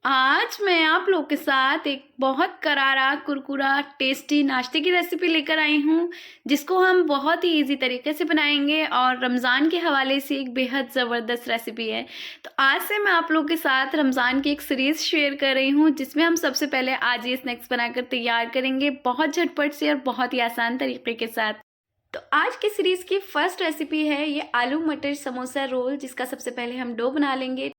आज मैं आप लोग के साथ एक बहुत करारा, कुरकुरा, टेस्टी नाश्ते की रेसिपी लेकर आई हूँ, जिसको हम बहुत ही ईज़ी तरीके से बनाएँगे और रमज़ान के हवाले से एक बेहद ज़बरदस्त रेसिपी है। तो आज से मैं आप लोग के साथ रमज़ान की एक सीरीज़ शेयर कर रही हूँ, जिसमें हम सबसे पहले आज ये स्नैक्स बनाकर तैयार करेंगे, बहुत झटपट से और बहुत ही आसान तरीके के साथ। तो आज की सीरीज़ की फर्स्ट रेसिपी है ये आलू मटर समोसा रोल, जिसका सबसे पहले हम डो बना लेंगे।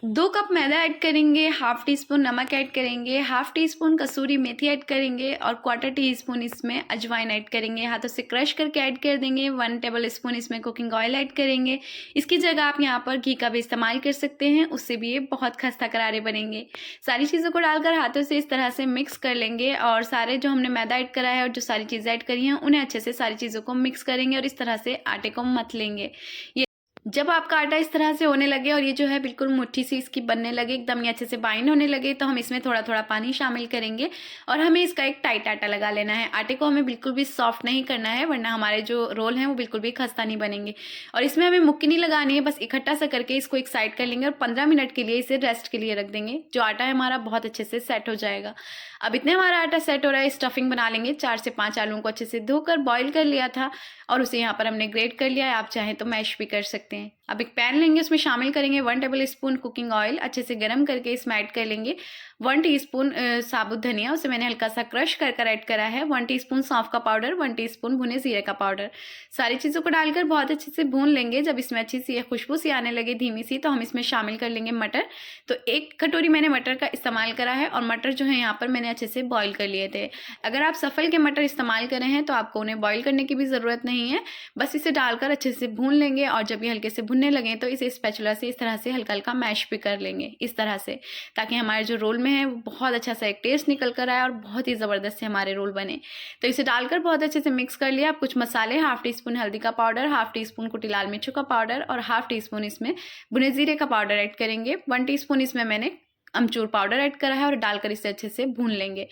2 कप मैदा ऐड करेंगे, हाफ टी स्पून नमक ऐड करेंगे, हाफ टी स्पून कसूरी मेथी ऐड करेंगे और क्वार्टर टी स्पून इसमें अजवाइन ऐड करेंगे। हाथों से क्रश करके ऐड कर देंगे। 1 टेबल स्पून इसमें कुकिंग ऑयल ऐड करेंगे। इसकी जगह आप यहाँ पर घी का भी इस्तेमाल कर सकते हैं, उससे भी ये बहुत खस्ता करारे बनेंगे। सारी चीज़ों को डालकर हाथों से इस तरह से मिक्स कर लेंगे और सारे जो हमने मैदा ऐड करा है और जो सारी चीज़ें ऐड करी हैं उन्हें अच्छे से सारी चीज़ों को मिक्स करेंगे और इस तरह से आटे को मथ लेंगे। जब आपका आटा इस तरह से होने लगे और ये जो है बिल्कुल मुट्ठी सी इसकी बनने लगे, एकदम ये अच्छे से बाइंड होने लगे, तो हम इसमें थोड़ा थोड़ा पानी शामिल करेंगे और हमें इसका एक टाइट आटा लगा लेना है। आटे को हमें बिल्कुल भी सॉफ्ट नहीं करना है, वरना हमारे जो रोल हैं वो बिल्कुल भी खस्ता नहीं बनेंगे। और इसमें हमें मुक्की नहीं लगानी है, बस इकट्ठा सा करके इसको एक साइड कर लेंगे और 15 मिनट के लिए इसे रेस्ट के लिए रख देंगे। जो आटा है हमारा बहुत अच्छे से सेट हो जाएगा। अब इतने हमारा आटा सेट हो रहा है, स्टफिंग बना लेंगे। 4 से 5 आलूओं को अच्छे से धोकर बॉईल कर लिया था और उसे यहाँ पर हमने ग्रेट कर लिया है। आप चाहें तो मैश भी कर सकते हैं। अब एक पैन लेंगे, उसमें शामिल करेंगे 1 टेबल स्पून कुकिंग ऑयल, अच्छे से गर्म करके इसमें ऐड कर लेंगे 1 टीस्पून साबुत धनिया, उसे मैंने हल्का सा क्रश कर कर ऐड करा है। 1 टीस्पून सौंफ का पाउडर, 1 टीस्पून भुने जीरे का पाउडर। सारी चीज़ों को डालकर बहुत अच्छे से भून लेंगे। जब इसमें अच्छी सी खुशबू सी आने लगे धीमी सी, तो हम इसमें शामिल कर लेंगे मटर। तो 1 कटोरी मैंने मटर का इस्तेमाल करा है और मटर जो है यहाँ पर मैंने अच्छे से बॉईल कर लिए थे। अगर आप सफल के मटर इस्तेमाल कर रहे हैं तो आपको उन्हें बॉईल करने की भी ज़रूरत नहीं है, बस इसे डालकर अच्छे से भून लेंगे और जब ये हल्के से भुनने लगें तो इसे स्पैचुला से इस तरह से हल्का हल्का मैश भी कर लेंगे इस तरह से, ताकि हमारे जो रोल में है वो बहुत अच्छा सा एक टेस्ट निकल कर आए और बहुत ही ज़बरदस्त से हमारे रोल बने। तो इसे डालकर बहुत अच्छे से मिक्स कर लिया। आप कुछ मसाले, हाफ टी स्पून हल्दी का पाउडर, हाफ टी स्पून कुटी लाल मिर्चों का पाउडर और हाफ टी स्पून इसमें भुने जीरे का पाउडर ऐड करेंगे। 1 टीस्पून इसमें मैंने अमचूर पाउडर ऐड करा है और डालकर इसे अच्छे से भून लेंगे।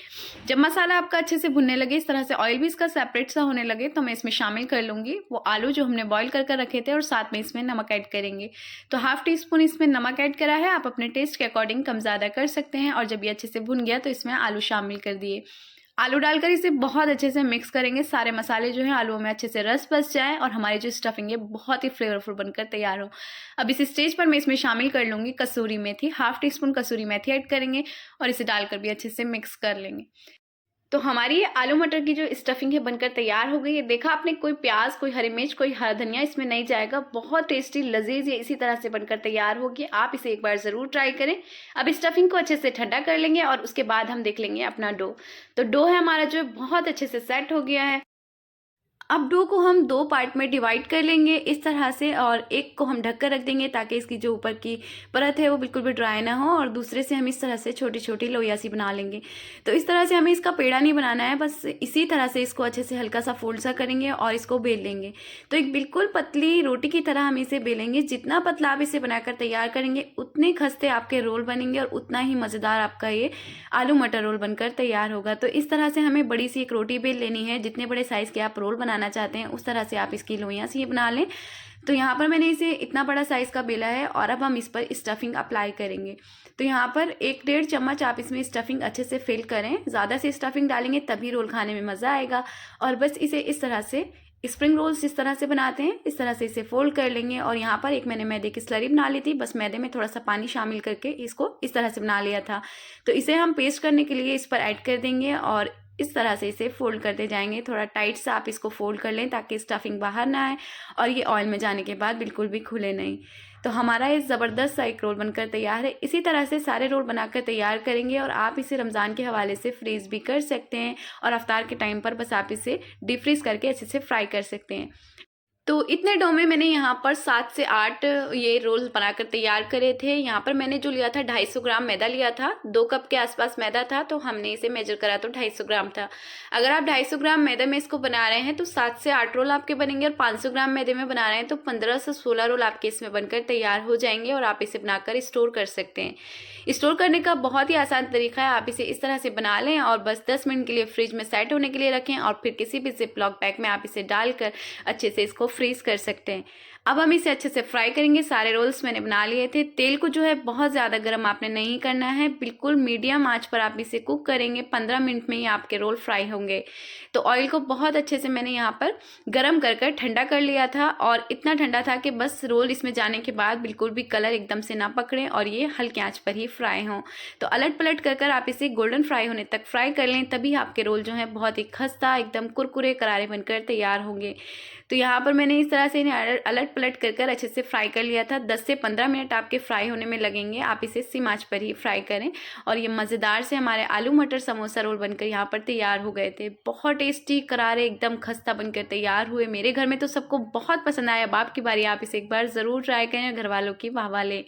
जब मसाला आपका अच्छे से भुनने लगे, इस तरह से ऑयल भी इसका सेपरेट सा होने लगे, तो मैं इसमें शामिल कर लूँगी वो आलू जो हमने बॉईल कर कर रखे थे और साथ में इसमें नमक ऐड करेंगे। तो हाफ टी स्पून इसमें नमक ऐड करा है, आप अपने टेस्ट के अकॉर्डिंग कम ज़्यादा कर सकते हैं। और जब ये अच्छे से भुन गया तो इसमें आलू शामिल कर दिए। आलू डालकर इसे बहुत अच्छे से मिक्स करेंगे। सारे मसाले जो हैं आलूओं में अच्छे से रस बस जाए और हमारी जो स्टफिंग है बहुत ही फ्लेवरफुल बनकर तैयार हो। अब इस स्टेज पर मैं इसमें शामिल कर लूँगी कसूरी मेथी। हाफ टी स्पून कसूरी मेथी ऐड करेंगे और इसे डालकर भी अच्छे से मिक्स कर लेंगे। तो हमारी ये आलू मटर की जो स्टफिंग है बनकर तैयार हो गई है। देखा आपने, कोई प्याज, कोई हरी मिर्च, कोई हरा धनिया इसमें नहीं जाएगा। बहुत टेस्टी लजीज ये इसी तरह से बनकर तैयार होगी। आप इसे एक बार ज़रूर ट्राई करें। अब स्टफिंग को अच्छे से ठंडा कर लेंगे और उसके बाद हम देख लेंगे अपना डो। तो डो है हमारा जो बहुत अच्छे से सेट हो गया है। अब डो को हम 2 पार्ट में डिवाइड कर लेंगे इस तरह से, और एक को हम ढक कर रख देंगे ताकि इसकी जो ऊपर की परत है वो बिल्कुल भी ड्राई ना हो, और दूसरे से हम इस तरह से छोटी छोटी लोइयाँ सी बना लेंगे। तो इस तरह से हमें इसका पेड़ा नहीं बनाना है, बस इसी तरह से इसको अच्छे से हल्का सा फोल्ड सा करेंगे और इसको बेल लेंगे। तो एक बिल्कुल पतली रोटी की तरह हम इसे बेलेंगे। जितना पतला आप इसे बनाकर तैयार करेंगे उतने खस्ते आपके रोल बनेंगे और उतना ही मज़ेदार आपका ये आलू मटर रोल बनकर तैयार होगा। तो इस तरह से हमें बड़ी सी एक रोटी बेल लेनी है। जितने बड़े साइज़ के आप रोल बनाना चाहते हैं उस तरह से आप इसकी लोइयाँ सी बना लें। तो यहाँ पर मैंने इसे इतना बड़ा साइज़ का बेला है और अब हम इस पर स्टफिंग अप्लाई करेंगे। तो यहाँ पर 1-1.5 चम्मच आप इसमें स्टफिंग अच्छे से फिल करें। ज़्यादा से स्टफिंग डालेंगे तभी रोल खाने में मज़ा आएगा। और बस इसे इस तरह से स्प्रिंग रोल्स जिस तरह से बनाते हैं इस तरह से इसे फोल्ड कर लेंगे। और यहाँ पर एक मैंने मैदे की स्लरी बना ली थी, बस मैदे में थोड़ा सा पानी शामिल करके इसको इस तरह से बना लिया था। तो इसे हम पेस्ट करने के लिए इस पर ऐड कर देंगे और इस तरह से इसे फोल्ड करते जाएंगे। थोड़ा टाइट से आप इसको फोल्ड कर लें ताकि स्टफिंग बाहर ना आए और ये ऑयल में जाने के बाद बिल्कुल भी खुले नहीं। तो हमारा ये ज़बरदस्त सा एक रोल बनकर तैयार है। इसी तरह से सारे रोल बनाकर तैयार करेंगे और आप इसे रमज़ान के हवाले से फ्रीज़ भी कर सकते हैं और अफ्तार के टाइम पर बस आप इसे डीप फ्रीज़ करके अच्छे से फ्राई कर सकते हैं। तो इतने डो में मैंने यहाँ पर 7 से 8 ये रोल बनाकर तैयार करे थे। यहाँ पर मैंने जो लिया था 250 ग्राम मैदा लिया था। 2 कप के आसपास मैदा था, तो हमने इसे मेजर करा तो 250 ग्राम था। अगर आप 250 ग्राम मैदे में इसको बना रहे हैं तो 7 से 8 रोल आपके बनेंगे, और 500 ग्राम मैदे में बना रहे हैं तो 15 से 16 रोल आपके इसमें बनकर तैयार हो जाएंगे और आप इसे बनाकर स्टोर कर सकते हैं। स्टोर करने का बहुत ही आसान तरीका है। आप इसे इस तरह से बना लें और बस 10 मिनट के लिए फ्रिज में सेट होने के लिए रखें और फिर किसी भी जिप लॉक पैक में आप इसे डालकर अच्छे से इसको फ्रीज कर सकते हैं। अब हम इसे अच्छे से फ्राई करेंगे। सारे रोल्स मैंने बना लिए थे। तेल को जो है बहुत ज़्यादा गर्म आपने नहीं करना है, बिल्कुल मीडियम आंच पर आप इसे कुक करेंगे। 15 मिनट में ही आपके रोल फ्राई होंगे। तो ऑयल को बहुत अच्छे से मैंने यहाँ पर गर्म कर ठंडा कर लिया था, और इतना ठंडा था कि बस रोल इसमें जाने के बाद बिल्कुल भी कलर एकदम से ना पकड़ें और ये हल्की आंच पर ही फ्राई हों। तो अलट पलट कर आप इसे गोल्डन फ्राई होने तक फ्राई कर लें, तभी आपके रोल जो है बहुत ही खस्ता एकदम कुरकुरे करारे बनकर तैयार होंगे। तो यहाँ पर मैंने इस तरह से इन्हें अलट पलट कर अच्छे से फ्राई कर लिया था। 10 से 15 मिनट आपके फ्राई होने में लगेंगे। आप इसे सिम आंच पर ही फ्राई करें। और ये मज़ेदार से हमारे आलू मटर समोसा रोल बनकर यहाँ पर तैयार हो गए थे। बहुत टेस्टी करारे एकदम खस्ता बनकर तैयार हुए। मेरे घर में तो सबको बहुत पसंद आया। अब आपकी बारी, आप इसे एक बार ज़रूर ट्राई करें और घर वालों की वाहवा लें।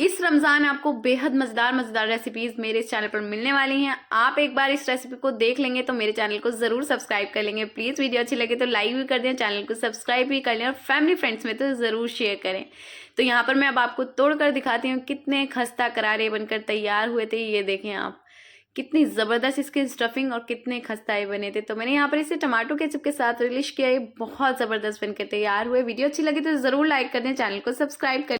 इस रमज़ान आपको बेहद मज़ेदार रेसिपीज़ मेरे इस चैनल पर मिलने वाली हैं। आप एक बार इस रेसिपी को देख लेंगे तो मेरे चैनल को ज़रूर सब्सक्राइब कर लेंगे। प्लीज़ वीडियो अच्छी लगे तो लाइक भी कर दें, चैनल को सब्सक्राइब भी कर लें और फैमिली फ्रेंड्स में तो ज़रूर शेयर करें। तो यहाँ पर मैं अब आपको तोड़ कर दिखाती हूँ कितने खस्ता करारे बनकर तैयार हुए थे। ये देखें आप, कितनी ज़बरदस्त इसकी स्टफिंग और कितने खस्ताए बने थे। तो मैंने यहाँ पर इसे टमाटो केचप के साथ रिलिश किया। ये बहुत ज़बरदस्त बनकर तैयार हुए। वीडियो अच्छी लगी तो ज़रूर लाइक कर दें, चैनल को सब्सक्राइब करें।